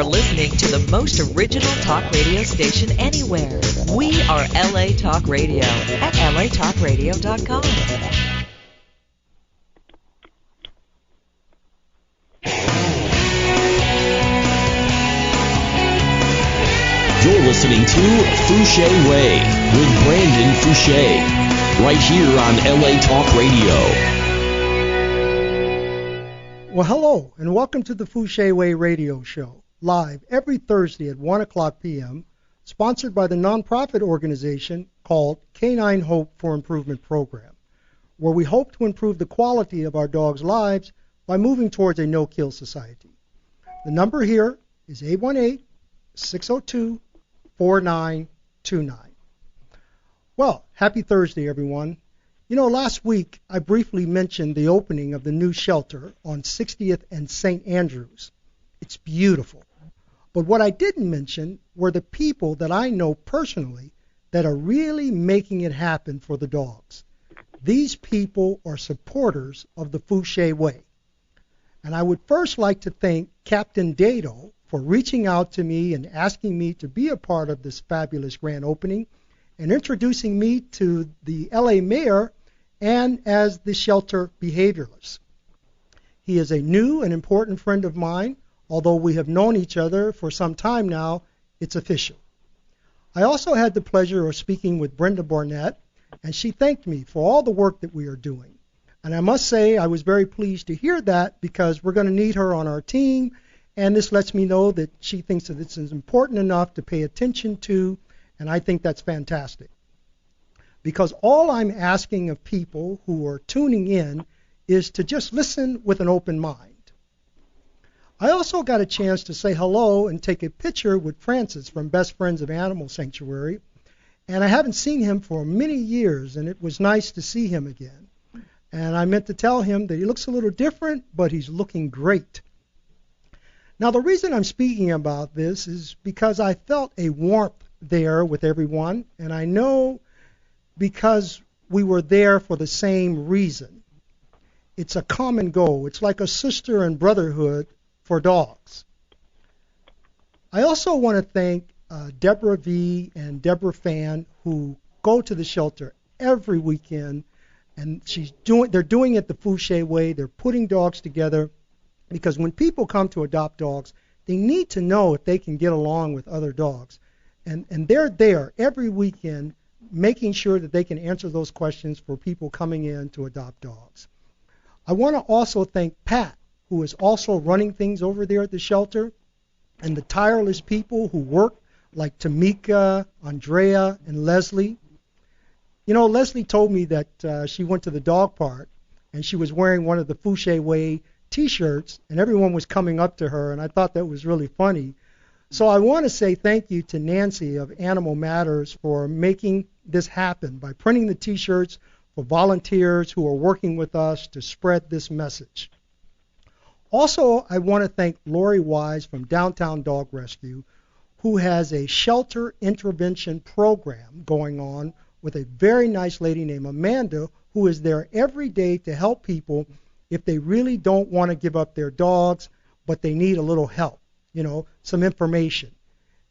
are listening to the most original talk radio station anywhere. We are LA Talk Radio at latalkradio.com. You're listening to Fouché Way with Brandon Fouché, right here on LA Talk Radio. Well, hello, and welcome to the Fouché Way radio show, live every Thursday at 1 o'clock p.m., sponsored by the nonprofit organization called Canine Hope for Improvement Program, where we hope to improve the quality of our dogs' lives by moving towards a no-kill society. The number here is 818-602-4929. Well, happy Thursday, everyone. You know, last week I briefly mentioned the opening of the new shelter on 60th and St. Andrews. It's beautiful. But what I didn't mention were the people that I know personally that are really making it happen for the dogs. These people are supporters of the Fouché Way. And I would first like to thank Captain Dado for reaching out to me and asking me to be a part of this fabulous grand opening and introducing me to the LA mayor and as the shelter behavioralist. He is a new and important friend of mine. Although we have known each other for some time now, it's official. I also had the pleasure of speaking with Brenda Barnett, and she thanked me for all the work that we are doing. And I must say I was very pleased to hear that because we're going to need her on our team, and this lets me know that she thinks that this is important enough to pay attention to, and I think that's fantastic. Because all I'm asking of people who are tuning in is to just listen with an open mind. I also got a chance to say hello and take a picture with Francis from Best Friends of Animal Sanctuary, and I haven't seen him for many years, and it was nice to see him again. And I meant to tell him that he looks a little different, but he's looking great. Now, the reason I'm speaking about this is because I felt a warmth there with everyone, and I know because we were there for the same reason. It's a common goal. It's like a sister and brotherhood for dogs. I also want to thank Deborah V. and Deborah Fan, who go to the shelter every weekend, and they're doing it the Fouché Way. They're putting dogs together because when people come to adopt dogs, they need to know if they can get along with other dogs. And they're there every weekend making sure that they can answer those questions for people coming in to adopt dogs. I want to also thank Pat, who is also running things over there at the shelter, and the tireless people who work, like Tamika, Andrea, and Leslie. You know, Leslie told me that she went to the dog park, and she was wearing one of the Fouché Way T-shirts, and everyone was coming up to her, and I thought that was really funny. So I want to say thank you to Nancy of Animal Matters for making this happen by printing the T-shirts for volunteers who are working with us to spread this message. Also, I want to thank Lori Wise from Downtown Dog Rescue, who has a shelter intervention program going on with a very nice lady named Amanda, who is there every day to help people if they really don't want to give up their dogs, but they need a little help, you know, some information.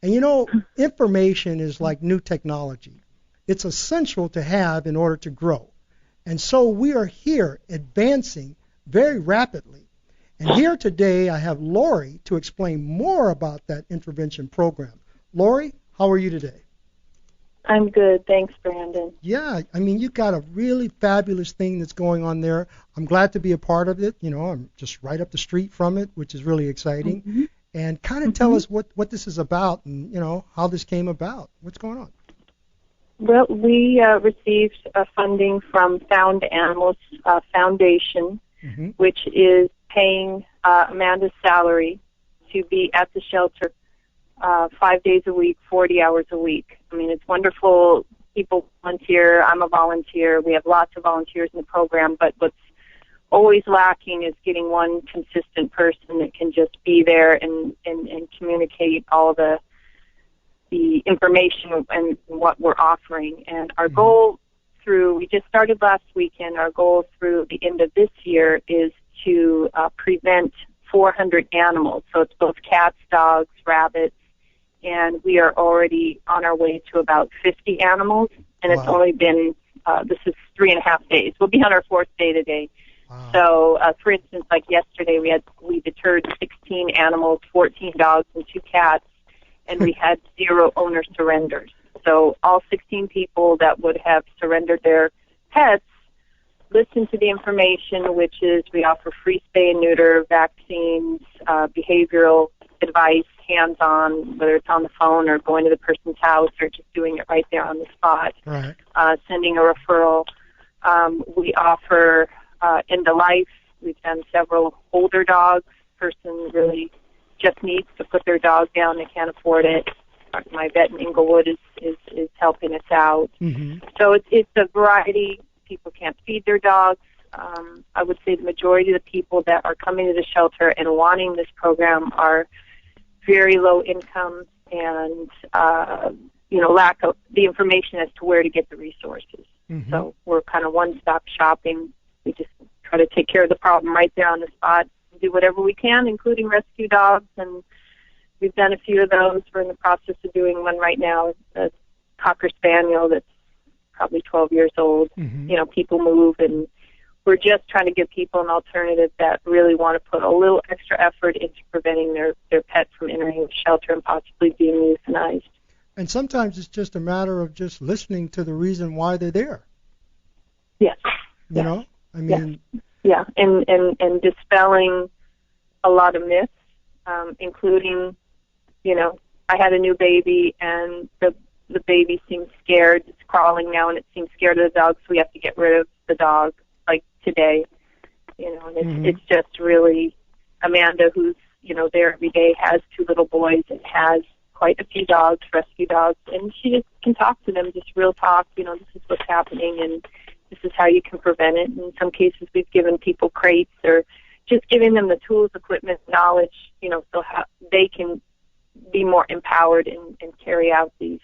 And you know, information is like new technology. It's essential to have in order to grow. And so we are here advancing very rapidly. And here today I have Lori to explain more about that intervention program. Lori, how are you today? I'm good. Thanks, Brandon. Yeah, I mean, you've got a really fabulous thing that's going on there. I'm glad to be a part of it. You know, I'm just right up the street from it, which is really exciting. Mm-hmm. And kind of tell us what this is about and, you know, how this came about. What's going on? Well, we received funding from Found Animals Foundation, which is paying Amanda's salary to be at the shelter 5 days a week, 40 hours a week. I mean, it's wonderful. People volunteer. I'm a volunteer. We have lots of volunteers in the program, but what's always lacking is getting one consistent person that can just be there and communicate all the information and what we're offering. And our goal we just started last weekend, our goal through the end of this year is to prevent 400 animals. So it's both cats, dogs, rabbits, and we are already on our way to about 50 animals. And it's only been, this is 3.5 days. We'll be on our 4th day today. Wow. So, for instance, like yesterday, we deterred 16 animals, 14 dogs, and 2 cats, and we had 0 owner surrenders. So all 16 people that would have surrendered their pets listened to the information, which is we offer free spay and neuter, vaccines, behavioral advice, hands-on, whether it's on the phone or going to the person's house or just doing it right there on the spot, right. Sending a referral. We offer end-of-life. We've done several older dogs. Person really just needs to put their dog down. They can't afford it. My vet in Inglewood is helping us out. Mm-hmm. So it's a variety. People can't feed their dogs. I would say the majority of the people that are coming to the shelter and wanting this program are very low income and, lack of the information as to where to get the resources. Mm-hmm. So we're kind of one-stop shopping. We just try to take care of the problem right there on the spot, do whatever we can, including rescue dogs, and we've done a few of those. We're in the process of doing one right now, a Cocker Spaniel that's probably 12 years old. Mm-hmm. People move, and we're just trying to give people an alternative that really want to put a little extra effort into preventing their pet from entering the shelter and possibly being euthanized. And sometimes it's just a matter of just listening to the reason why they're there. Yes. You know? I mean... Yeah, and dispelling a lot of myths, including, I had a new baby, and the baby seems scared. It's crawling now, and it seems scared of the dog, so we have to get rid of the dog, like today. And it's just really Amanda, who's, there every day, has 2 little boys and has quite a few dogs, rescue dogs, and she just can talk to them, just real talk, this is what's happening, and this is how you can prevent it. In some cases, we've given people crates or just giving them the tools, equipment, knowledge, so how they can be more empowered and carry out these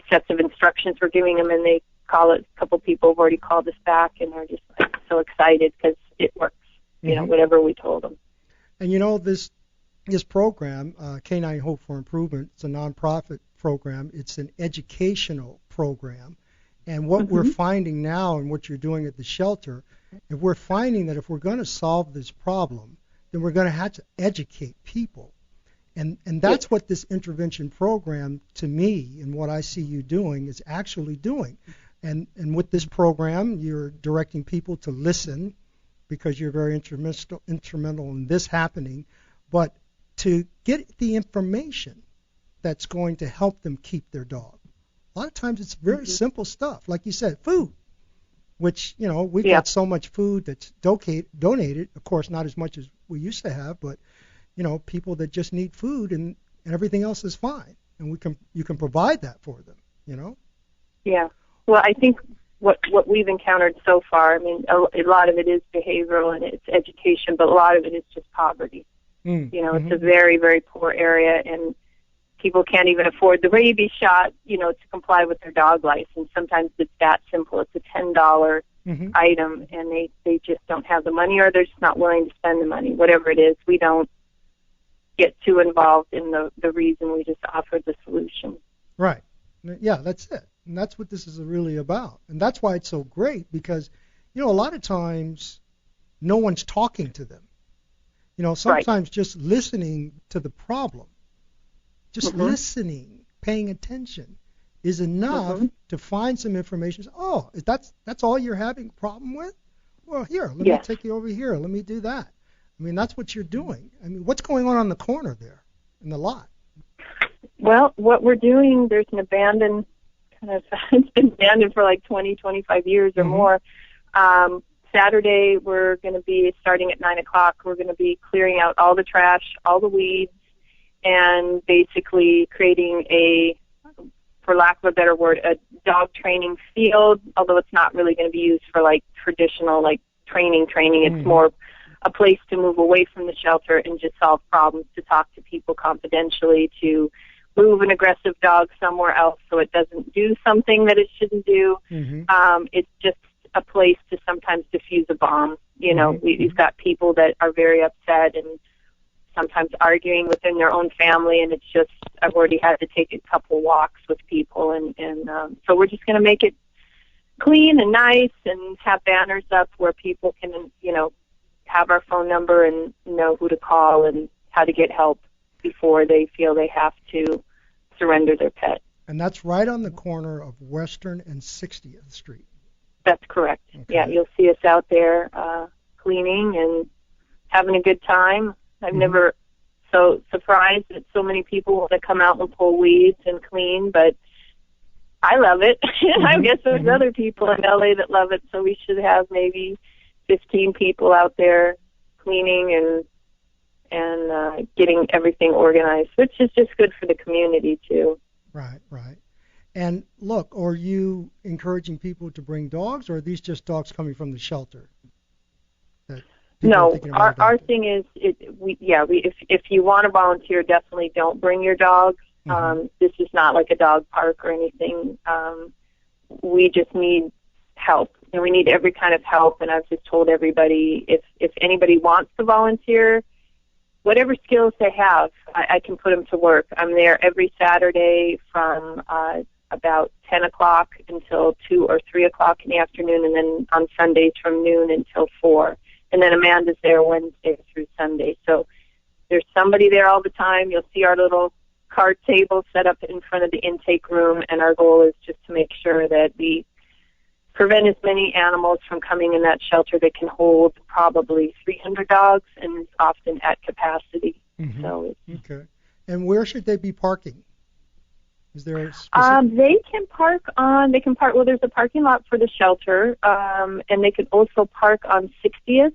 sets of instructions we're giving them. And they call it, a couple people have already called us back and are just so excited because it works, whatever we told them. And this program, Canine Hope for Improvement, it's a nonprofit program. It's an educational program. And what we're finding now and what you're doing at the shelter, if we're finding that if we're going to solve this problem, then we're going to have to educate people. And that's what this intervention program, to me, and what I see you doing, is actually doing. And with this program, you're directing people to listen because you're very instrumental in this happening, but to get the information that's going to help them keep their dog. A lot of times it's very simple stuff, like you said, food, which, we've got so much food that's donated, of course, not as much as we used to have, but, people that just need food and everything else is fine. And you can provide that for them, Yeah. Well, I think what we've encountered so far, I mean, a lot of it is behavioral and it's education, but a lot of it is just poverty. It's a very, very poor area, and people can't even afford the rabies shot, to comply with their dog license. Sometimes it's that simple. It's a $10 item, and they just don't have the money, or they're just not willing to spend the money. Whatever it is, we don't get too involved in the reason. We just offer the solution. Right. Yeah, that's it. And that's what this is really about. And that's why it's so great, because, a lot of times no one's talking to them. Sometimes just listening to the problem, just listening, paying attention is enough to find some information. Oh, that's all you're having a problem with? Well, here, let me take you over here. Let me do that. I mean, that's what you're doing. I mean, what's going on the corner there in the lot? Well, what we're doing, there's an abandoned, it's been abandoned for like 20, 25 years or more. Saturday, we're going to be starting at 9 o'clock. We're going to be clearing out all the trash, all the weeds, and basically creating for lack of a better word, a dog training field, although it's not really going to be used for like traditional like training. It's more a place to move away from the shelter and just solve problems, to talk to people confidentially, to move an aggressive dog somewhere else so it doesn't do something that it shouldn't do. It's just a place to sometimes diffuse a bomb. We've got people that are very upset, and sometimes arguing within their own family, and it's just, I've already had to take a couple walks with people, and so we're just going to make it clean and nice and have banners up where people can, have our phone number and know who to call and how to get help before they feel they have to surrender their pet. And that's right on the corner of Western and 60th Street. That's correct. Okay. Yeah, you'll see us out there cleaning and having a good time. I've never so surprised that so many people want to come out and pull weeds and clean, but I love it. I guess there's other people in LA that love it, so we should have maybe 15 people out there cleaning and getting everything organized, which is just good for the community too. Right. And look, are you encouraging people to bring dogs, or are these just dogs coming from the shelter? No, our thing is, if you want to volunteer, definitely don't bring your dogs. This is not like a dog park or anything. We just need help, and we need every kind of help. And I've just told everybody, if anybody wants to volunteer, whatever skills they have, I can put them to work. I'm there every Saturday from about 10 o'clock until 2 or 3 o'clock in the afternoon, and then on Sundays from noon until 4. And then Amanda's there Wednesday through Sunday. So there's somebody there all the time. You'll see our little card table set up in front of the intake room, and our goal is just to make sure that we prevent as many animals from coming in that shelter that can hold probably 300 dogs, and is often at capacity. So okay. And where should they be parking? Is there a specific... They can park, well, there's a parking lot for the shelter, and they can also park on 60th,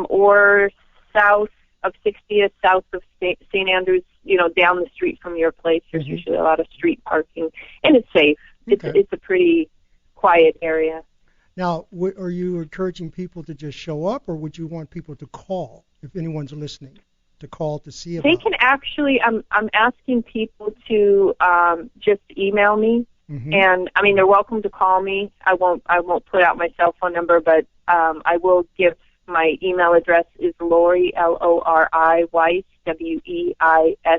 or south of 60th, south of St. Andrews, down the street from your place. There's usually a lot of street parking, and it's safe. Okay. It's a pretty quiet area. Now, are you encouraging people to just show up, or would you want people to call, if anyone's listening, to call to see about it? They can actually, I'm asking people to just email me, and I mean, they're welcome to call me. I won't put out my cell phone number, but I will give my email address is Lori, Lori Weise, Weise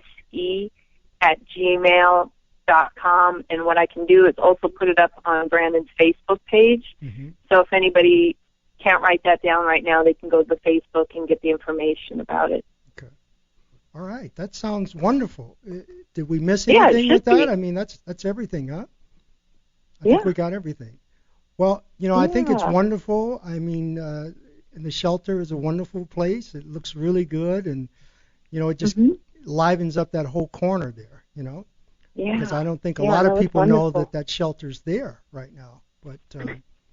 @gmail.com, and what I can do is also put it up on Brandon's Facebook page. So if anybody can't write that down right now, they can go to the Facebook and get the information about it. Okay. All right. That sounds wonderful. Did we miss anything with that? I mean, that's everything, huh? I think we got everything. Well, I think it's wonderful. I mean, the shelter is a wonderful place. It looks really good, and, it just livens up that whole corner there, Yeah. Because I don't think a lot of people know that shelter's there right now. But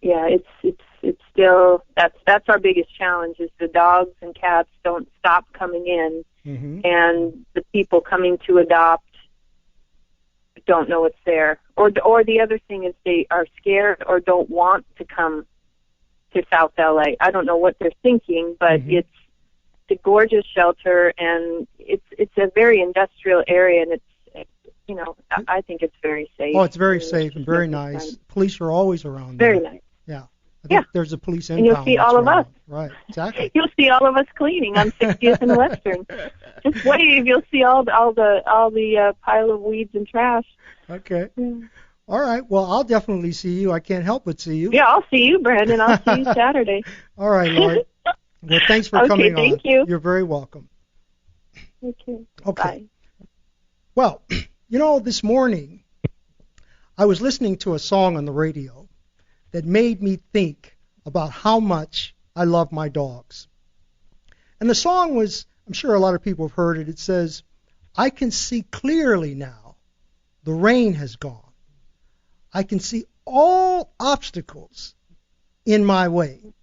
yeah, it's still, that's our biggest challenge, is the dogs and cats don't stop coming in, and the people coming to adopt don't know it's there. Or the other thing is they are scared or don't want to come to South LA. I don't know what they're thinking, but it's a gorgeous shelter, and it's a very industrial area, and it's, I think it's very safe. Oh, it's very safe and very nice. Police are always around there. Very nice. Yeah. I think there's a police impound. And you'll see all of us. Right, exactly. You'll see all of us cleaning on 60th and Western. Just wait, you'll see all the pile of weeds and trash. Okay. All right. Well, I'll definitely see you. I can't help but see you. Yeah, I'll see you, Brandon. I'll see you Saturday. All right, Lori. Well, thanks for coming on. Okay, thank you. You're very welcome. Okay. Okay. Bye. Well, this morning I was listening to a song on the radio that made me think about how much I love my dogs. And the song was, I'm sure a lot of people have heard it. It says, "I can see clearly now. The rain has gone. I can see all obstacles in my way."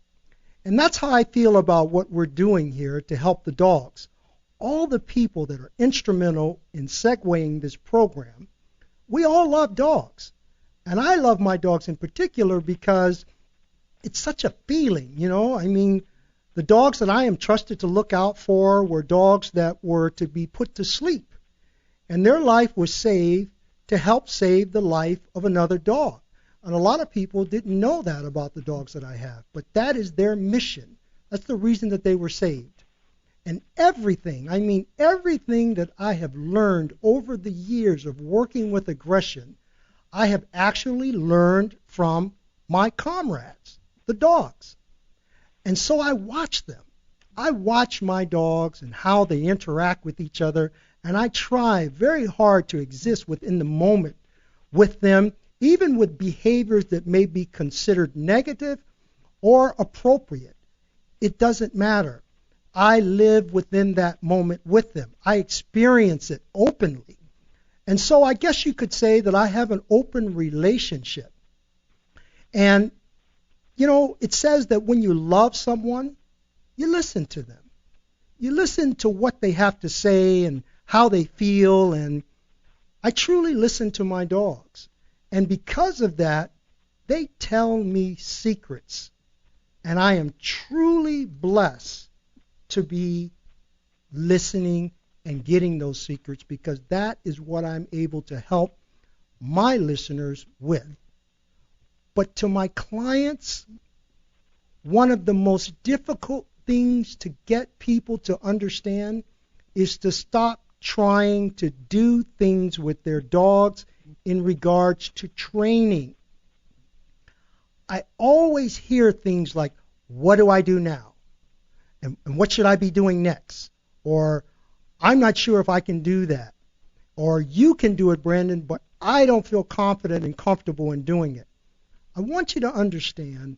And that's how I feel about what we're doing here to help the dogs. All the people that are instrumental in segueing this program, we all love dogs. And I love my dogs in particular because it's such a feeling, I mean, the dogs that I am trusted to look out for were dogs that were to be put to sleep. And their life was saved to help save the life of another dog. And a lot of people didn't know that about the dogs that I have. But that is their mission. That's the reason that they were saved. And everything, I mean everything that I have learned over the years of working with aggression, I have actually learned from my comrades, the dogs. And so I watch them. I watch my dogs and how they interact with each other, and I try very hard to exist within the moment with them, even with behaviors that may be considered negative or appropriate. It doesn't matter. I live within that moment with them. I experience it openly. And so I guess you could say that I have an open relationship. And, you know, it says that when you love someone, you listen to them. You listen to what they have to say and how they feel. And I truly listen to my dogs. And because of that, they tell me secrets. And I am truly blessed to be listening and getting those secrets, because that is what I'm able to help my listeners with. But to my clients, one of the most difficult things to get people to understand is to stop trying to do things with their dogs in regards to training. I always hear things like, what do I do now? And what should I be doing next? Or, I'm not sure if I can do that. Or, you can do it, Brandon, but I don't feel confident and comfortable in doing it. I want you to understand,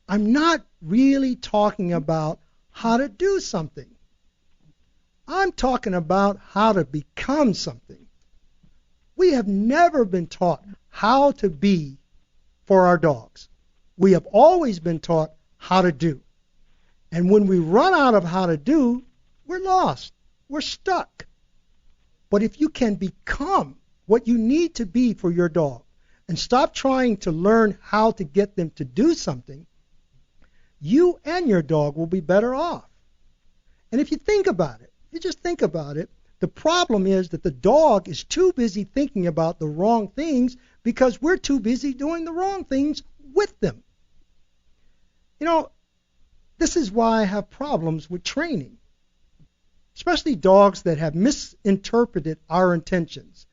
I'm not really talking about how to do something. I'm talking about how to become something. We have never been taught how to be for our dogs. We have always been taught how to do. And when we run out of how to do, we're lost. We're stuck. But if you can become what you need to be for your dog and stop trying to learn how to get them to do something, you and your dog will be better off. And if you think about it, you just think about it, the problem is that the dog is too busy thinking about the wrong things because we're too busy doing the wrong things with them. You know, this is why I have problems with training, especially dogs that have misinterpreted our intentions.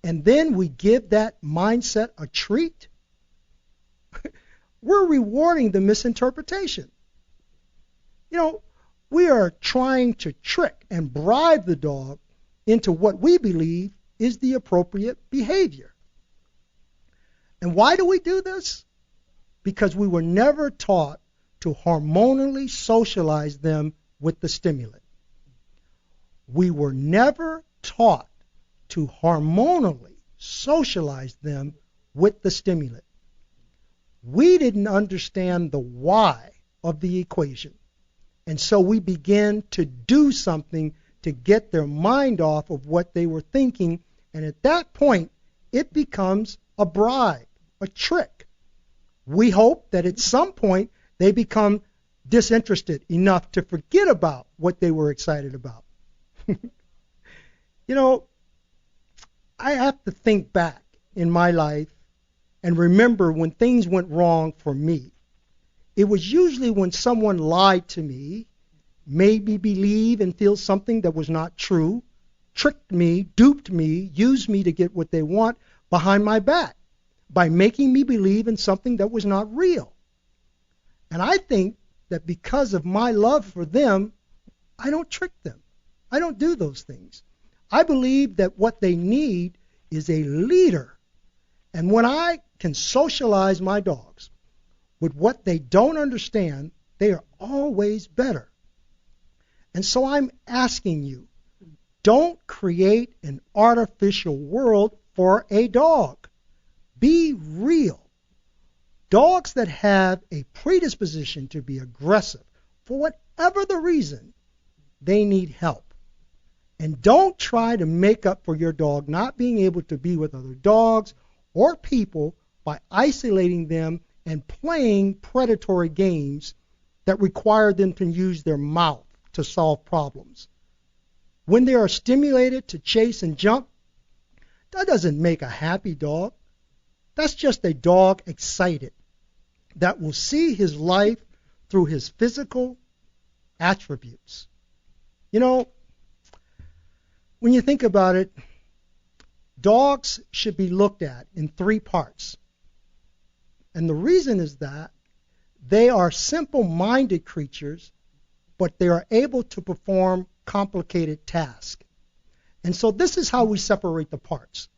And then we give that mindset a treat. We're rewarding the misinterpretation. You know, we are trying to trick and bribe the dog into what we believe is the appropriate behavior. And why do we do this? Because we were never taught to hormonally socialize them with the stimulant. We were never taught to hormonally socialize them with the stimulant. We didn't understand the why of the equation. And so we began to do something to get their mind off of what they were thinking. And at that point, it becomes a bribe, a trick. We hope that at some point they become disinterested enough to forget about what they were excited about. You know, I have to think back in my life and remember when things went wrong for me. It was usually when someone lied to me, made me believe and feel something that was not true, tricked me, duped me, used me to get what they want behind my back by making me believe in something that was not real. And I think that because of my love for them, I don't trick them. I don't do those things. I believe that what they need is a leader. And when I can socialize my dogs with what they don't understand, they are always better. And so I'm asking you, don't create an artificial world for a dog. Be real. Dogs that have a predisposition to be aggressive, for whatever the reason, they need help. And don't try to make up for your dog not being able to be with other dogs or people by isolating them and playing predatory games that require them to use their mouth to solve problems. When they are stimulated to chase and jump, that doesn't make a happy dog. That's just a dog excited that will see his life through his physical attributes. You know, when you think about it, dogs should be looked at in 3 parts. And the reason is that they are simple-minded creatures, but they are able to perform complicated tasks. And so this is how we separate the parts.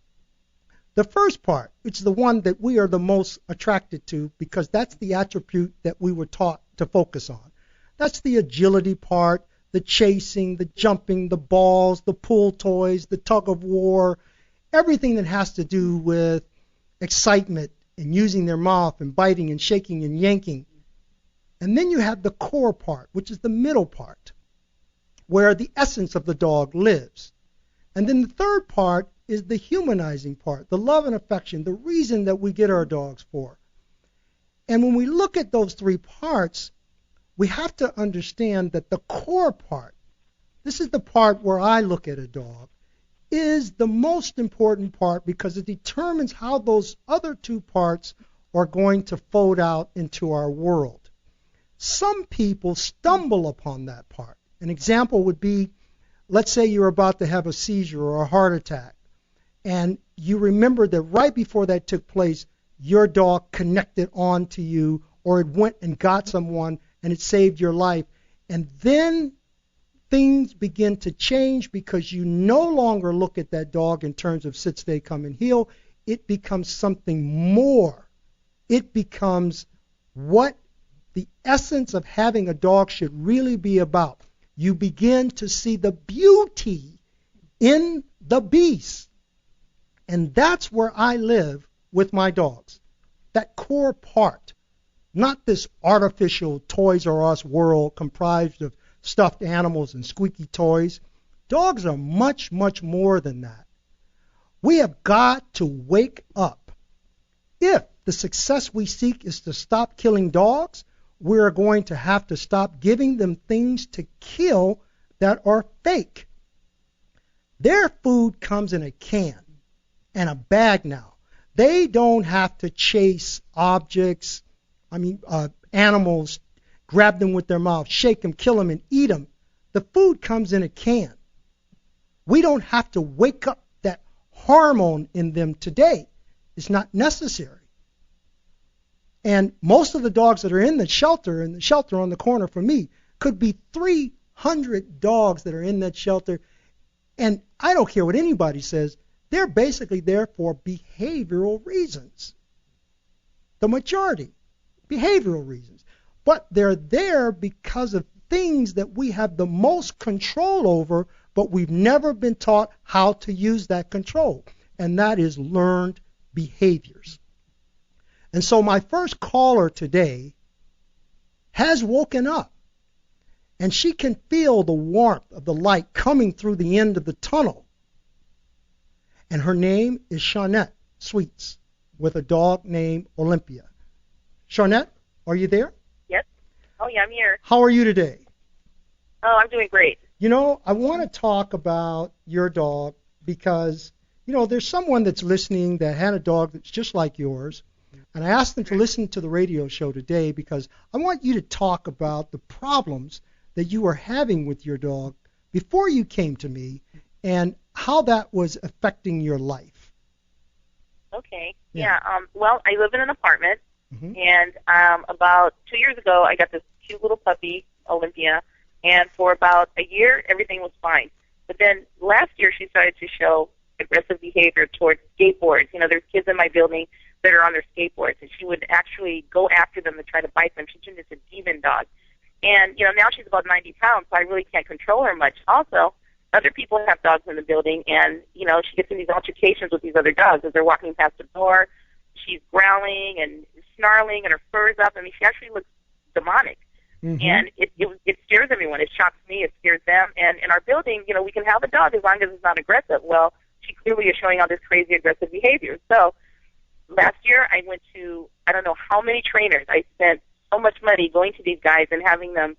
The first part, which is the one that we are the most attracted to because that's the attribute that we were taught to focus on. That's the agility part, the chasing, the jumping, the balls, the pull toys, the tug of war, everything that has to do with excitement and using their mouth and biting and shaking and yanking. And then you have the core part, which is the middle part, where the essence of the dog lives. And then the third part is the humanizing part, the love and affection, the reason that we get our dogs for. And when we look at those 3 parts, we have to understand that the core part, this is the part where I look at a dog, is the most important part because it determines how those other 2 parts are going to fold out into our world. Some people stumble upon that part. An example would be, let's say you're about to have a seizure or a heart attack, and you remember that right before that took place, your dog connected on to you, or it went and got someone and it saved your life. And then things begin to change because you no longer look at that dog in terms of sit, stay, come, and heal. It becomes something more. It becomes what the essence of having a dog should really be about. You begin to see the beauty in the beast. And that's where I live with my dogs. That core part. Not this artificial Toys R Us world comprised of stuffed animals and squeaky toys. Dogs are much, much more than that. We have got to wake up. If the success we seek is to stop killing dogs, we're going to have to stop giving them things to kill that are fake. Their food comes in a can and a bag now. They don't have to chase objects, animals, grab them with their mouth, shake them, kill them, and eat them. The food comes in a can. We don't have to wake up that hormone in them today. It's not necessary. And most of the dogs that are in the shelter on the corner for me, could be 300 dogs that are in that shelter. And I don't care what anybody says, they're basically there for behavioral reasons. The majority, behavioral reasons. But they're there because of things that we have the most control over, but we've never been taught how to use that control. And that is learned behaviors. And so my first caller today has woken up, and she can feel the warmth of the light coming through the end of the tunnel. And her name is Shawnette Sweets, with a dog named Olympia. Shawnette, are you there? Yes. Oh, yeah, I'm here. How are you today? Oh, I'm doing great. You know, I want to talk about your dog because, there's someone that's listening that had a dog that's just like yours. And I asked them to listen to the radio show today because I want you to talk about the problems that you were having with your dog before you came to me and how that was affecting your life. Okay. Yeah. Well, I live in an apartment, and about 2 years ago, I got this cute little puppy, Olympia, and for about a year, everything was fine. But then last year, she started to show aggressive behavior towards skateboards. There's kids in my building that are on their skateboards, and she would actually go after them and try to bite them. She turned into a demon dog. And, now she's about 90 pounds, so I really can't control her much. Also, other people have dogs in the building, and, she gets in these altercations with these other dogs as they're walking past the door. She's growling and snarling, and her fur's up. I mean, she actually looks demonic. And it scares everyone. It shocks me. It scares them. And in our building, we can have a dog as long as it's not aggressive. Well, she clearly is showing all this crazy aggressive behavior. So last year, I went to, I don't know how many trainers. I spent so much money going to these guys and having them,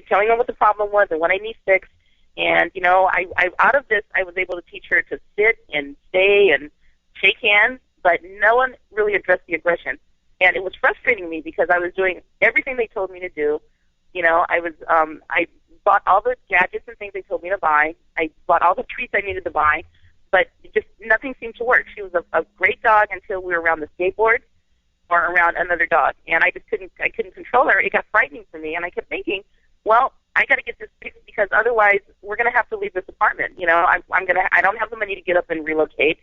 telling them what the problem was and what I need fixed. And, I out of this, I was able to teach her to sit and stay and shake hands, but no one really addressed the aggression. And it was frustrating me because I was doing everything they told me to do. I bought all the gadgets and things they told me to buy. I bought all the treats I needed to buy, but just nothing seemed to work. She was a great dog until we were around the skateboard or around another dog, and I couldn't control her. It got frightening for me, and I kept thinking, well, I got to get this fixed because otherwise we're going to have to leave this apartment. You know, I don't have the money to get up and relocate.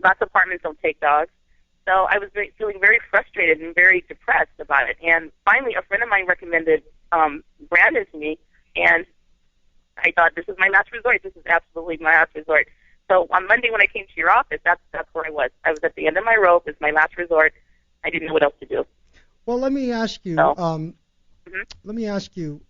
Lots of apartments don't take dogs. So I was feeling very frustrated and very depressed about it. And finally, a friend of mine recommended Brandon to me, and I thought, this is my last resort. This is absolutely my last resort. So on Monday when I came to your office, that's where I was. I was at the end of my rope. It's my last resort. I didn't know what else to do. Well, let me ask you. Let me ask you.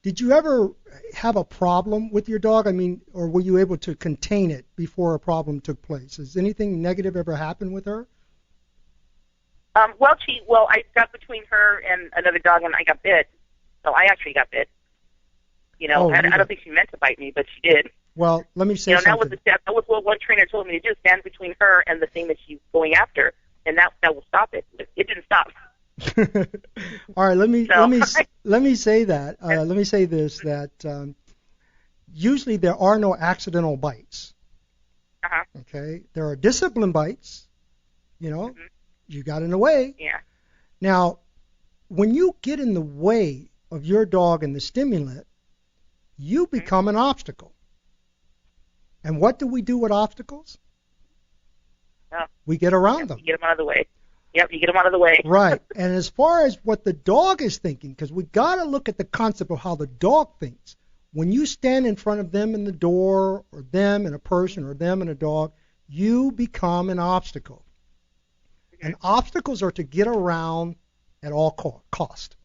Did you ever have a problem with your dog? I mean, or were you able to contain it before a problem took place? Has anything negative ever happened with her? Well, I got between her and another dog, and I got bit. So I actually got bit. You know, I don't think she meant to bite me, but she did. Well, let me say something. That was what one trainer told me to do: stand between her and the thing that she's going after, and that will stop it. It didn't stop. All right, let me say that. Let me say this: that usually there are no accidental bites. Uh-huh. Okay, there are discipline bites. You know, you got in the way. Yeah. Now, when you get in the way of your dog and the stimulant, you become an obstacle. And what do we do with obstacles? Oh. We get around them. You get them out of the way. Yep, you get them out of the way. Right. And as far as what the dog is thinking, because we got to look at the concept of how the dog thinks. When you stand in front of them in the door, or them and a person, or them and a dog, you become an obstacle. Mm-hmm. And obstacles are to get around at all cost.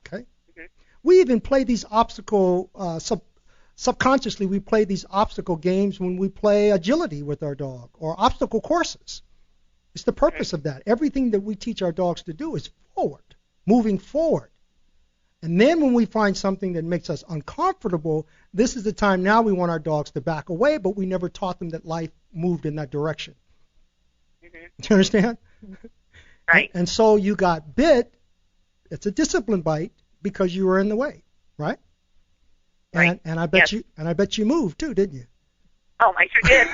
Okay? Mm-hmm. We even play these obstacle, subconsciously we play these obstacle games when we play agility with our dog, or obstacle courses. It's the purpose of that. Everything that we teach our dogs to do is forward, moving forward. And then when we find something that makes us uncomfortable, this is the time now we want our dogs to back away, but we never taught them that life moved in that direction. Mm-hmm. Do you understand? Right. And so you got bit. It's a discipline bite because you were in the way, right? Right. And I bet you moved too, didn't you? Oh, I sure did.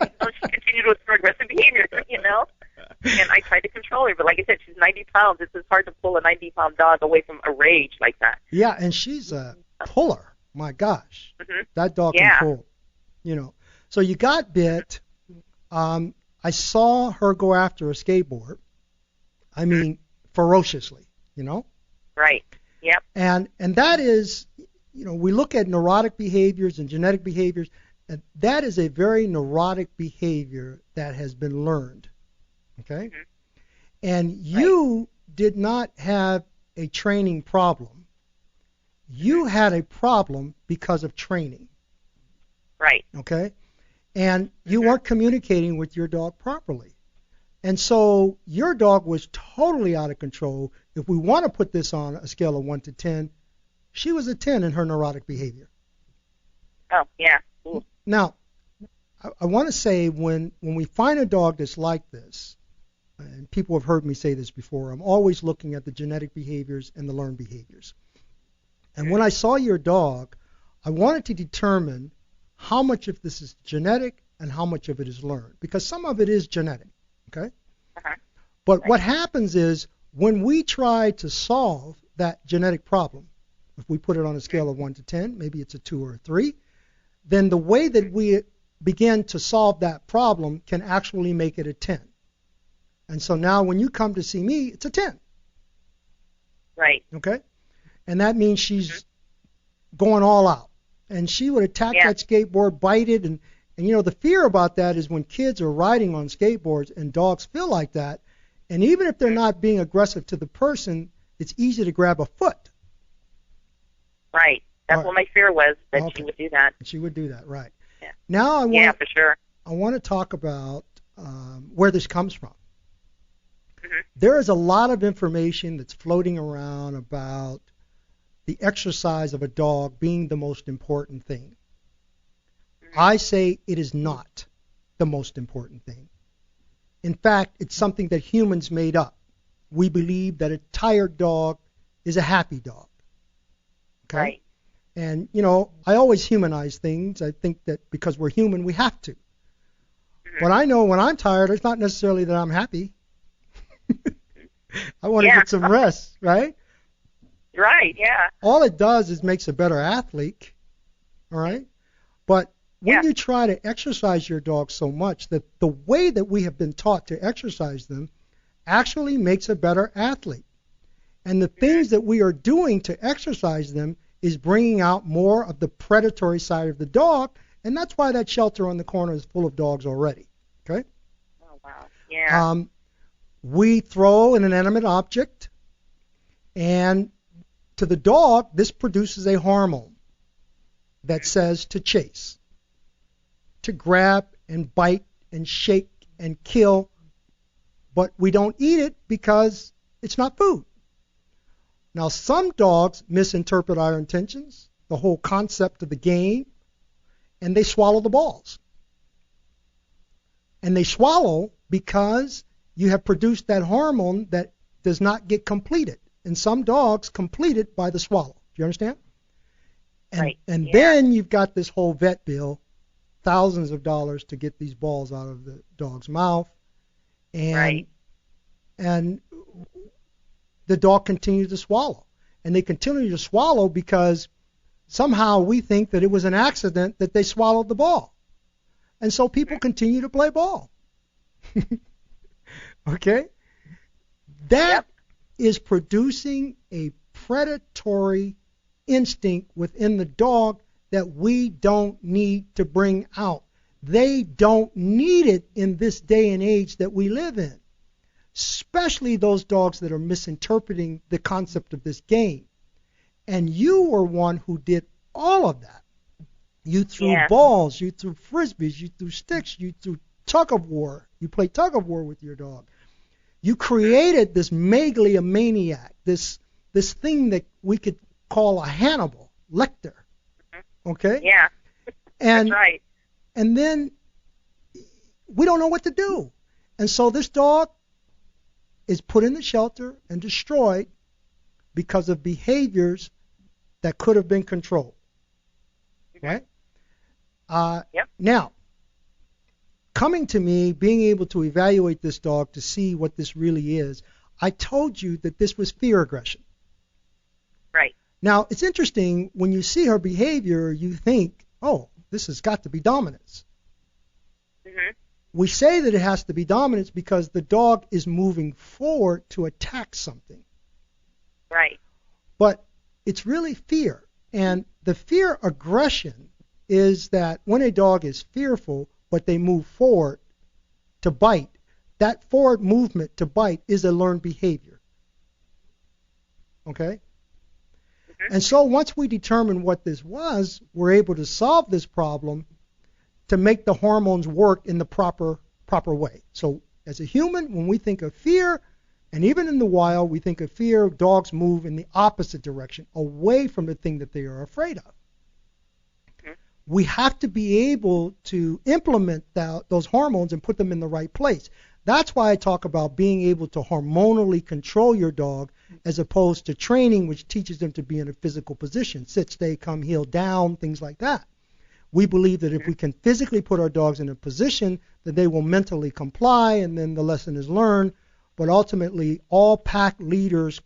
And so she continued with her aggressive behavior, you know. And I tried to control her, but like I said, she's 90 pounds. It's just hard to pull a 90-pound dog away from a rage like that. Yeah, and she's a puller. My gosh, that dog can pull. You know. So you got bit. I saw her go after a skateboard. I mean, ferociously. You know. Right. Yep. And that is, you know, we look at neurotic behaviors and genetic behaviors. And that is a very neurotic behavior that has been learned, okay? Mm-hmm. And you did not have a training problem. You had a problem because of training. Right. Okay? And you weren't communicating with your dog properly. And so your dog was totally out of control. If we want to put this on a scale of 1 to 10, she was a 10 in her neurotic behavior. Oh, yeah. Ooh. Now, I want to say when we find a dog that's like this, and people have heard me say this before, I'm always looking at the genetic behaviors and the learned behaviors. And when I saw your dog, I wanted to determine how much of this is genetic and how much of it is learned, because some of it is genetic, okay? Uh-huh. But what happens is when we try to solve that genetic problem, if we put it on a scale of 1 to 10, maybe it's a 2 or a 3, then the way that we begin to solve that problem can actually make it a 10. And so now when you come to see me, it's a 10. Right. Okay? And that means she's going all out. And she would attack that skateboard, bite it, and you know, the fear about that is when kids are riding on skateboards and dogs feel like that, and even if they're not being aggressive to the person, it's easy to grab a foot. Right. That's what my fear was, that she would do that. She would do that, right. Yeah. Now for sure. I want to talk about where this comes from. Mm-hmm. There is a lot of information that's floating around about the exercise of a dog being the most important thing. Mm-hmm. I say it is not the most important thing. In fact, it's something that humans made up. We believe that a tired dog is a happy dog. Okay? Right. And, I always humanize things. I think that because we're human, we have to. But I know when I'm tired, it's not necessarily that I'm happy. I want to get some rest, right? Right, yeah. All it does is makes a better athlete, all right? But when you try to exercise your dog so much that the way that we have been taught to exercise them actually makes a better athlete. And the things that we are doing to exercise them is bringing out more of the predatory side of the dog, and that's why that shelter on the corner is full of dogs already, okay? Oh, wow, yeah. We throw an inanimate object, and to the dog, this produces a hormone that says to chase, to grab and bite and shake and kill, but we don't eat it because it's not food. Now, some dogs misinterpret our intentions, the whole concept of the game, and they swallow the balls. And they swallow because you have produced that hormone that does not get completed. And some dogs complete it by the swallow. Do you understand? And then you've got this whole vet bill, thousands of dollars to get these balls out of the dog's mouth. And the dog continues to swallow. And they continue to swallow because somehow we think that it was an accident that they swallowed the ball. And so people continue to play ball. Okay? That is producing a predatory instinct within the dog that we don't need to bring out. They don't need it in this day and age that we live in, especially those dogs that are misinterpreting the concept of this game. And you were one who did all of that. You threw balls, you threw frisbees, you threw sticks, you threw tug of war. You played tug of war with your dog. You created this megalomaniac, this thing that we could call a Hannibal Lecter. Okay? Yeah. And, that's right. And then we don't know what to do. And so this dog is put in the shelter and destroyed because of behaviors that could have been controlled. Right? Now, coming to me, being able to evaluate this dog to see what this really is, I told you that this was fear aggression. Right. Now, it's interesting, when you see her behavior, you think, oh, this has got to be dominance. Mm-hmm. We say that it has to be dominance because the dog is moving forward to attack something. Right. But it's really fear. And the fear aggression is that when a dog is fearful, but they move forward to bite, that forward movement to bite is a learned behavior. Okay? Mm-hmm. And so once we determine what this was, we're able to solve this problem to make the hormones work in the proper way. So as a human, when we think of fear, and even in the wild, we think of fear, dogs move in the opposite direction, away from the thing that they are afraid of. We have to be able to implement those hormones and put them in the right place. That's why I talk about being able to hormonally control your dog as opposed to training, which teaches them to be in a physical position, sit, stay, come, heel, down, things like that. We believe that if we can physically put our dogs in a position, that they will mentally comply, and then the lesson is learned. But ultimately, all pack leaders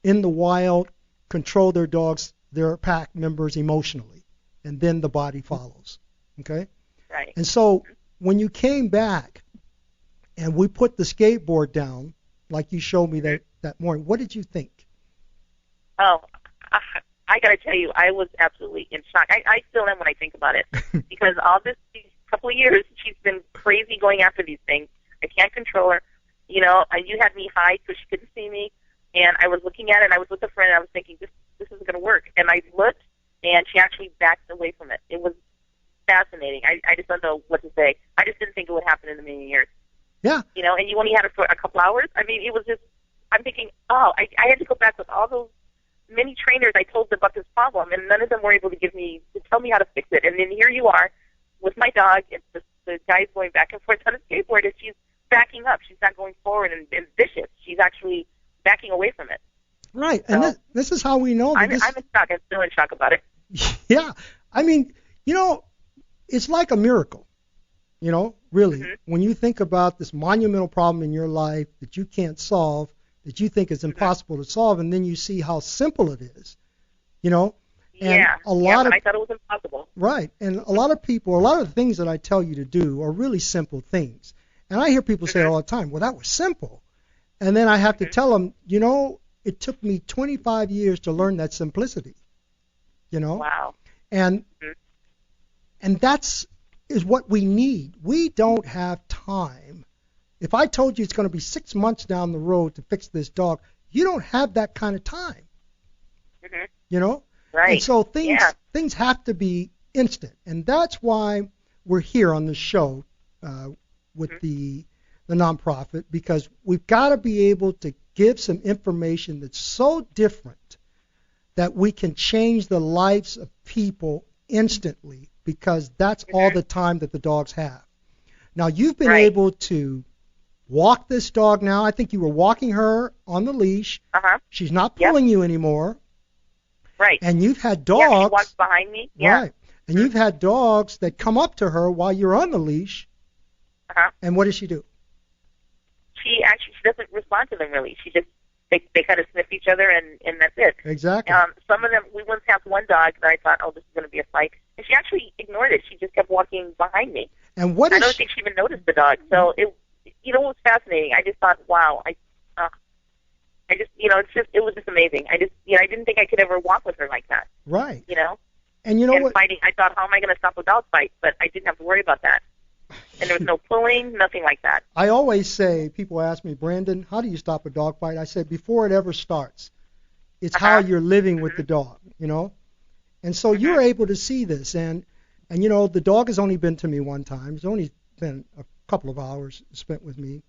in the wild control their dogs, their pack members emotionally, and then the body follows. Okay? Right. And so when you came back and we put the skateboard down, like you showed me that morning, what did you think? Oh, I got to tell you, I was absolutely in shock. I still am when I think about it, because these couple of years, she's been crazy going after these things. I can't control her. You know, you had me hide so she couldn't see me, and I was looking at it, and I was with a friend, and I was thinking, this isn't going to work. And I looked, and she actually backed away from it. It was fascinating. I just don't know what to say. I just didn't think it would happen in a million years. Yeah. You know, and you only had it for a couple hours. I mean, it was just, I'm thinking, I had to go back with all those many trainers I told them about this problem, and none of them were able to tell me how to fix it. And then here you are with my dog, and the guy's going back and forth on a skateboard, and she's backing up. She's not going forward and vicious. She's actually backing away from it. Right, so, and this is how we know. I'm in shock. I'm still in shock about it. Yeah. I mean, it's like a miracle, really. Mm-hmm. When you think about this monumental problem in your life that you can't solve, that you think is impossible to solve, and then you see how simple it is, And yeah. a lot I thought it was impossible. Right. And a lot of people, a lot of the things that I tell you to do are really simple things. And I hear people say all the time, well, that was simple. And then I have to tell them, it took me 25 years to learn that simplicity, Wow. And that's is what we need. We don't have time. If I told you it's going to be 6 months down the road to fix this dog, you don't have that kind of time, Right. And so things have to be instant. And that's why we're here on the show with the nonprofit, because we've got to be able to give some information that's so different that we can change the lives of people instantly, because that's all the time that the dogs have. Now, you've been able to walk this dog now. I think you were walking her on the leash. Uh-huh. She's not pulling you anymore. Right. And you've had dogs. Yeah, she walks behind me. Yeah. Right. And you've had dogs that come up to her while you're on the leash. Uh-huh. And what does she do? She doesn't respond to them really. She just they kind of sniff each other and that's it. Exactly. Some of them, we once had one dog that I thought, oh, this is going to be a fight, and she actually ignored it. She just kept walking behind me. And what I don't think she even noticed the dog. So it was fascinating. I just thought, wow, it was just amazing. I didn't think I could ever walk with her like that. Right. And what? Fighting, I thought, how am I going to stop a dog fight? But I didn't have to worry about that. And there was no pulling, nothing like that. I always say, people ask me, Brandon, how do you stop a dog fight? I said, before it ever starts, it's how you're living with the dog, And so you're able to see this. And the dog has only been to me one time. It's only been a couple of hours spent with me.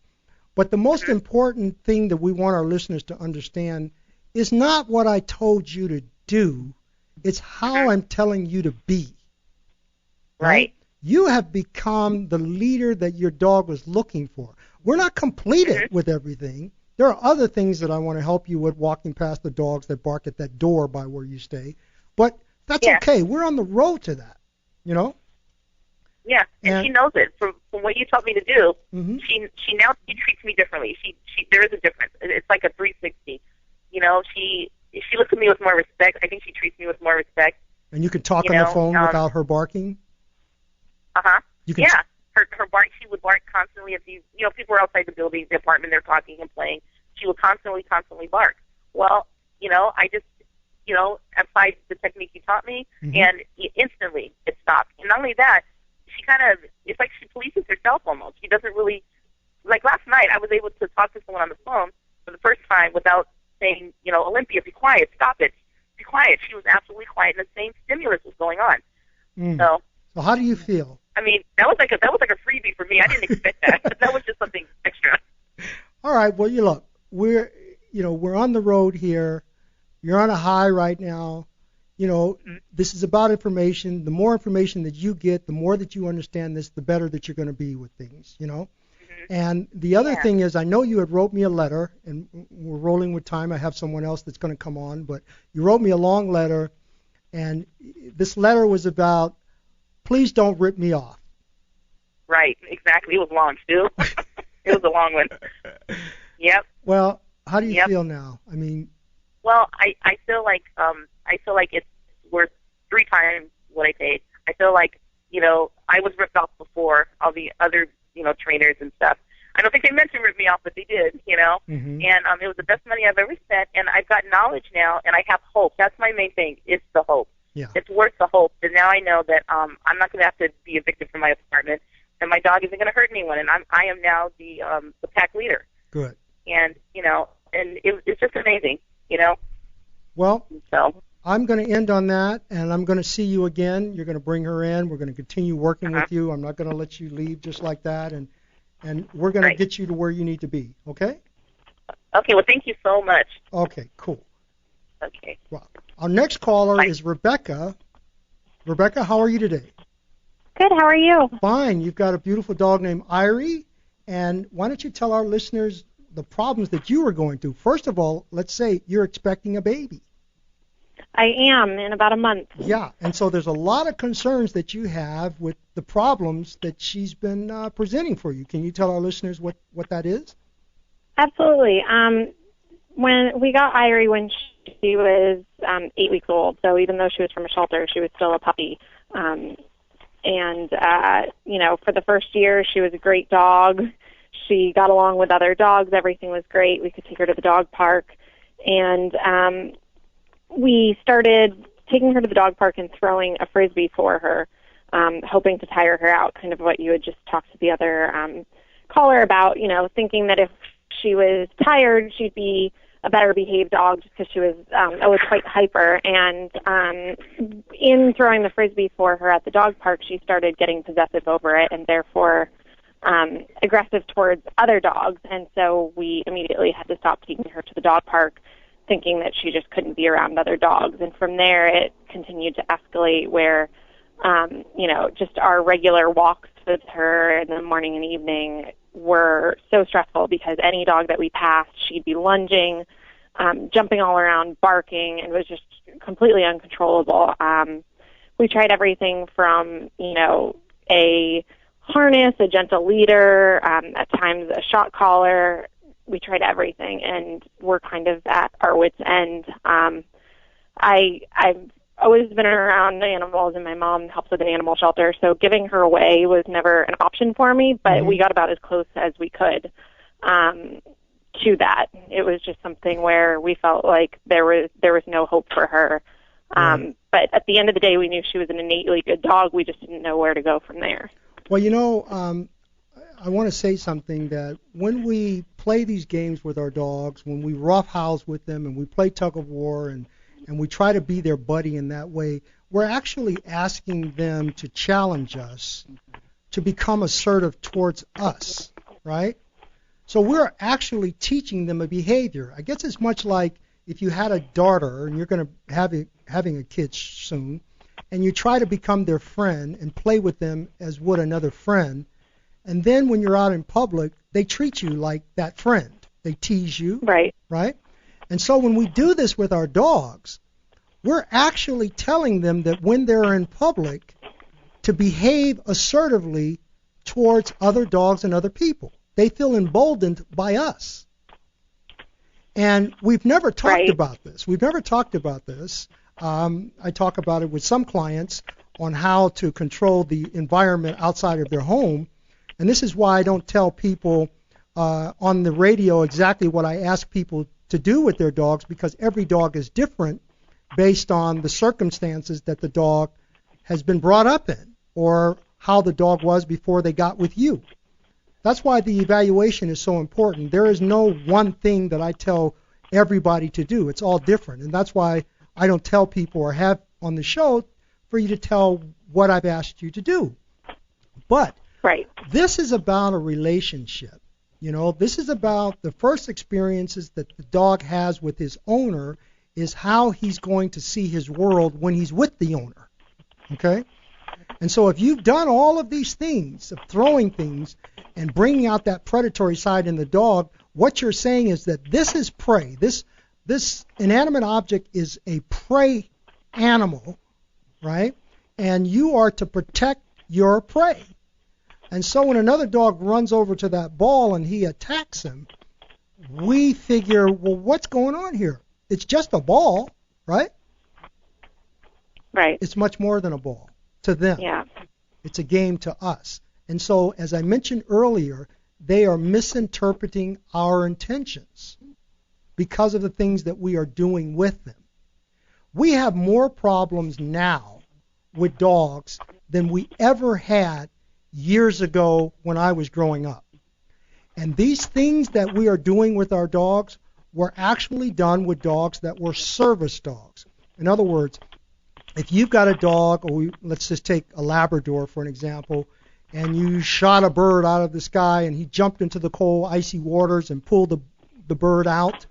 But the most important thing that we want our listeners to understand is not what I told you to do. It's how I'm telling you to be. Right. You have become the leader that your dog was looking for. We're not completed with everything. There are other things that I want to help you with, walking past the dogs that bark at that door by where you stay. But that's okay. We're on the road to that, Yeah, and she knows it. From what you taught me to do, mm-hmm. she now treats me differently. There is a difference. It's like a 360. She looks at me with more respect. I think she treats me with more respect. And you can talk on the phone without her barking? Uh-huh. Her bark, she would bark constantly if people were outside the building, the apartment, they're talking and playing. She would constantly bark. Well, I just, applied the technique you taught me, and instantly it stopped. And not only that, it's like she polices herself almost. She doesn't really, like last night, I was able to talk to someone on the phone for the first time without saying, Olympia, be quiet, stop it, be quiet. She was absolutely quiet, and the same stimulus was going on. So how do you feel? I mean, that was like a freebie for me. I didn't expect that. That was just something extra. All right. Well, look, we're on the road here. You're on a high right now. This is about information. The more information that you get, the more that you understand this, the better that you're going to be with things. And the other thing is, I know you had wrote me a letter, and we're rolling with time. I have someone else that's going to come on, but you wrote me a long letter, and this letter was about, please don't rip me off. Right, exactly. It was long, too. It was a long one. Yep. Well, how do you feel now? I mean, well, I feel like it's worth 3 times what I paid. I feel like I was ripped off before all the other trainers and stuff. I don't think they meant to rip me off, but they did. Mm-hmm. And it was the best money I've ever spent. And I've got knowledge now, and I have hope. That's my main thing. It's the hope. Yeah. It's worth the hope. And now I know that I'm not going to have to be evicted from my apartment, and my dog isn't going to hurt anyone. And I am now the pack leader. Good. And and it's just amazing. Well, so I'm going to end on that, and I'm going to see you again. You're going to bring her in. We're going to continue working with you. I'm not going to let you leave just like that, and we're going to get you to where you need to be. Okay? Okay. Well, thank you so much. Okay. Cool. Okay. Well, our next caller is Rebecca. Rebecca, how are you today? Good. How are you? Fine. You've got a beautiful dog named Irie, and why don't you tell our listeners the problems that you were going through? First of all, let's say you're expecting a baby. I am, in about a month. Yeah, and so there's a lot of concerns that you have with the problems that she's been presenting for you. Can you tell our listeners what that is? Absolutely. When we got Irie when she was 8 weeks old, so even though she was from a shelter, she was still a puppy. For the first year, she was a great dog. She got along with other dogs. Everything was great. We could take her to the dog park. And we started taking her to the dog park and throwing a Frisbee for her, hoping to tire her out, kind of what you had just talked to the other caller about, thinking that if she was tired, she'd be a better behaved dog just because she was always quite hyper. And in throwing the Frisbee for her at the dog park, she started getting possessive over it and therefore aggressive towards other dogs. And so we immediately had to stop taking her to the dog park, thinking that she just couldn't be around other dogs. And from there, it continued to escalate where, just our regular walks with her in the morning and evening were so stressful because any dog that we passed, she'd be lunging, jumping all around, barking, and was just completely uncontrollable. We tried everything from, a harness, a gentle leader, at times a shock collar. We tried everything, and we're kind of at our wits' end. I've always been around animals, and my mom helps with an animal shelter, so giving her away was never an option for me, but we got about as close as we could to that. It was just something where we felt like there was no hope for her. But at the end of the day, we knew she was an innately good dog. We just didn't know where to go from there. Well, I want to say something that when we play these games with our dogs, when we roughhouse with them and we play tug of war and we try to be their buddy in that way, we're actually asking them to challenge us to become assertive towards us, right? So we're actually teaching them a behavior. I guess it's much like if you had a daughter and you're going to having a kid soon, and you try to become their friend and play with them as would another friend, and then when you're out in public, they treat you like that friend. They tease you, right? And so when we do this with our dogs, we're actually telling them that when they're in public to behave assertively towards other dogs and other people. They feel emboldened by us. And we've never talked about this. I talk about it with some clients on how to control the environment outside of their home. And this is why I don't tell people on the radio exactly what I ask people to do with their dogs, because every dog is different based on the circumstances that the dog has been brought up in or how the dog was before they got with you. That's why the evaluation is so important. There is no one thing that I tell everybody to do. It's all different. And that's why I don't tell people or have on the show for you to tell what I've asked you to do. But this is about a relationship. This is about the first experiences that the dog has with his owner is how he's going to see his world when he's with the owner. Okay? And so if you've done all of these things, of throwing things and bringing out that predatory side in the dog, what you're saying is that this is prey. This inanimate object is a prey animal, right? And you are to protect your prey. And so when another dog runs over to that ball and he attacks him, we figure, well, what's going on here? It's just a ball, right? Right. It's much more than a ball to them. Yeah. It's a game to us. And so, as I mentioned earlier, they are misinterpreting our intentions because of the things that we are doing with them. We have more problems now with dogs than we ever had years ago when I was growing up. And these things that we are doing with our dogs were actually done with dogs that were service dogs. In other words, if you've got a dog, or let's just take a Labrador for an example, and you shot a bird out of the sky and he jumped into the cold, icy waters and pulled the bird out,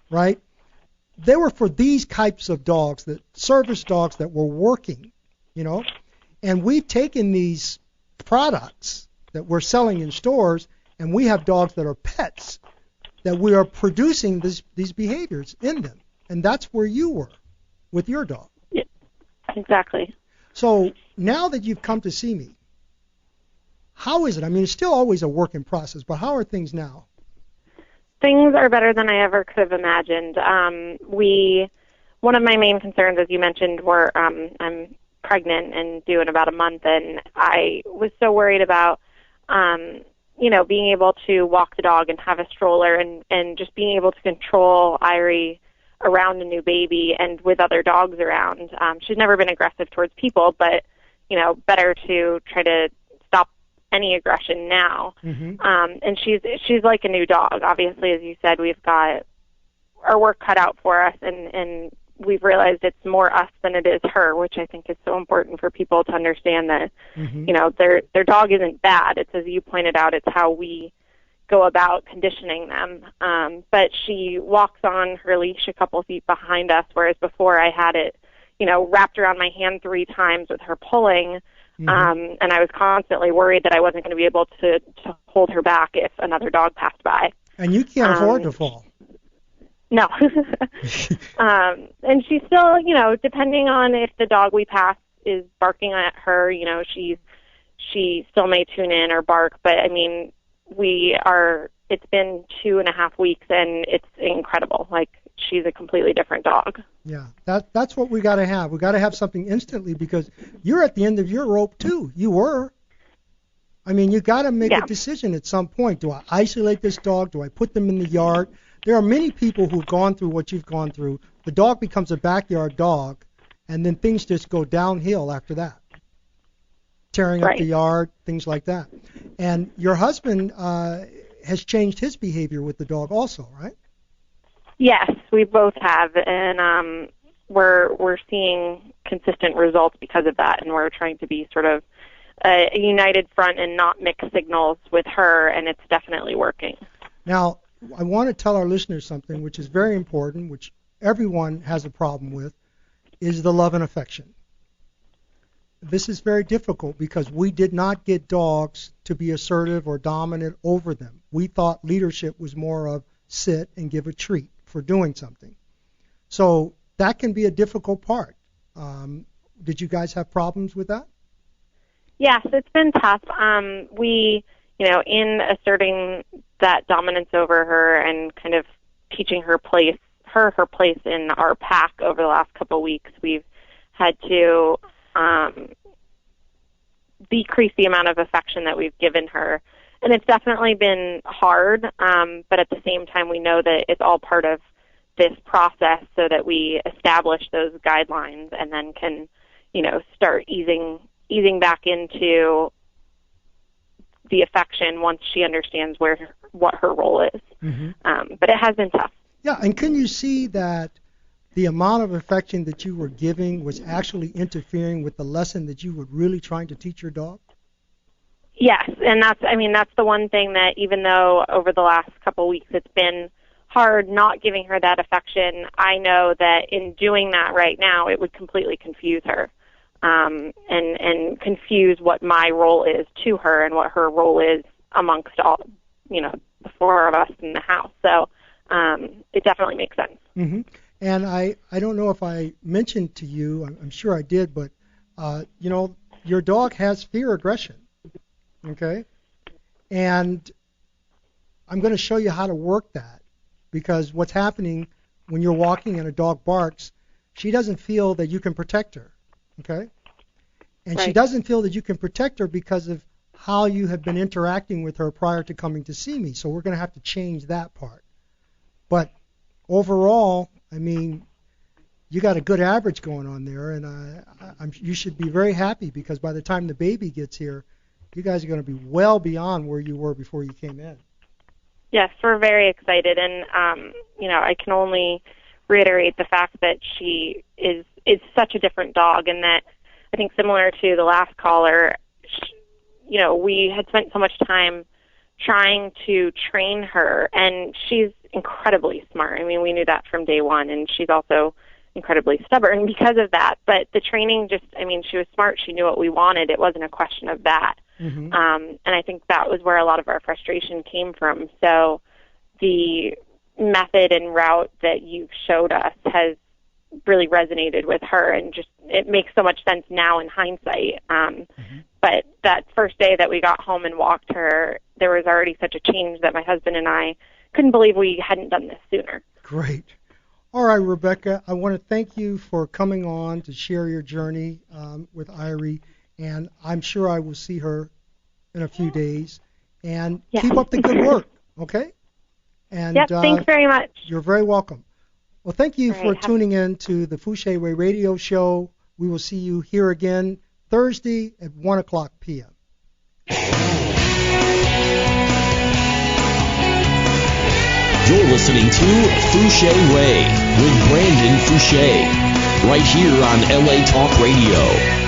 right? They were for these types of dogs, that service dogs that were working, And we've taken these products that we're selling in stores, and we have dogs that are pets, that we are producing these behaviors in them. And that's where you were. with your dog. Yeah, exactly. So now that you've come to see me, how is it? I mean, it's still always a work in process, but how are things now? Things are better than I ever could have imagined. One of my main concerns, as you mentioned, were I'm pregnant and due in about a month, and I was so worried about, being able to walk the dog and have a stroller and just being able to control Irie around a new baby and with other dogs around. She's never been aggressive towards people, but, better to try to stop any aggression now. Mm-hmm. And she's like a new dog. Obviously, as you said, we've got our work cut out for us, and we've realized it's more us than it is her, which I think is so important for people to understand that, mm-hmm. Their dog isn't bad. It's, as you pointed out, it's how we go about conditioning them. But she walks on her leash a couple feet behind us, whereas before I had it, wrapped around my hand 3 times with her pulling. Mm-hmm. And I was constantly worried that I wasn't going to be able to hold her back if another dog passed by. And you can't afford to fall. No. And she's still, depending on if the dog we pass is barking at her, she still may tune in or bark. But, I mean, it's been 2.5 weeks, and it's incredible. Like, she's a completely different dog. Yeah, that's what we got to have. We got to have something instantly, because you're at the end of your rope too. You were. I mean, you got to make a decision at some point. Do I isolate this dog? Do I put them in the yard? There are many people who've gone through what you've gone through. The dog becomes a backyard dog, and then things just go downhill after that. Tearing up the yard, things like that. And your husband has changed his behavior with the dog also, right? Yes, we both have, and we're seeing consistent results because of that, and we're trying to be sort of a united front and not mix signals with her, and it's definitely working. Now, I want to tell our listeners something which is very important, which everyone has a problem with, is the love and affection. This is very difficult because we did not get dogs to be assertive or dominant over them. We thought leadership was more of sit and give a treat for doing something. So that can be a difficult part. Did you guys have problems with that? Yes, it's been tough. We, in asserting that dominance over her and kind of teaching her place in our pack over the last couple of weeks, we've had to decrease the amount of affection that we've given her. And it's definitely been hard, but at the same time we know that it's all part of this process so that we establish those guidelines and then can, start easing back into the affection once she understands what her role is. Mm-hmm. But it has been tough. Yeah, and can you see that the amount of affection that you were giving was actually interfering with the lesson that you were really trying to teach your dog? Yes, and that's the one thing that even though over the last couple of weeks it's been hard not giving her that affection, I know that in doing that right now it would completely confuse her. And confuse what my role is to her and what her role is amongst all, the 4 of us in the house. So it definitely makes sense. Mm-hmm. And I don't know if I mentioned to you, I'm sure I did, but, your dog has fear aggression, okay? And I'm going to show you how to work that, because what's happening when you're walking and a dog barks, she doesn't feel that you can protect her. Okay? And she doesn't feel that you can protect her because of how you have been interacting with her prior to coming to see me. So we're going to have to change that part. But overall, I mean, you got a good average going on there, and you should be very happy because by the time the baby gets here, you guys are going to be well beyond where you were before you came in. Yes, we're very excited, and I can only reiterate the fact that she is such a different dog, and that I think similar to the last caller, we had spent so much time trying to train her, and she's incredibly smart. I mean, we knew that from day one, and she's also incredibly stubborn because of that. But the training she was smart. She knew what we wanted. It wasn't a question of that. Mm-hmm. And I think that was where a lot of our frustration came from. So the method and route that you've showed us has really resonated with her, and just it makes so much sense now in hindsight. But that first day that we got home and walked her, there was already such a change that my husband and I couldn't believe we hadn't done this sooner. Great. All right, Rebecca, I want to thank you for coming on to share your journey with Irie, and I'm sure I will see her in a few days. And keep up the good work, okay? And thanks very much. You're very welcome. Well, thank you for tuning in to the Fouché Way Radio Show. We will see you here again Thursday at 1 o'clock p.m. You're listening to Fouché Way with Brandon Fouché, right here on LA Talk Radio.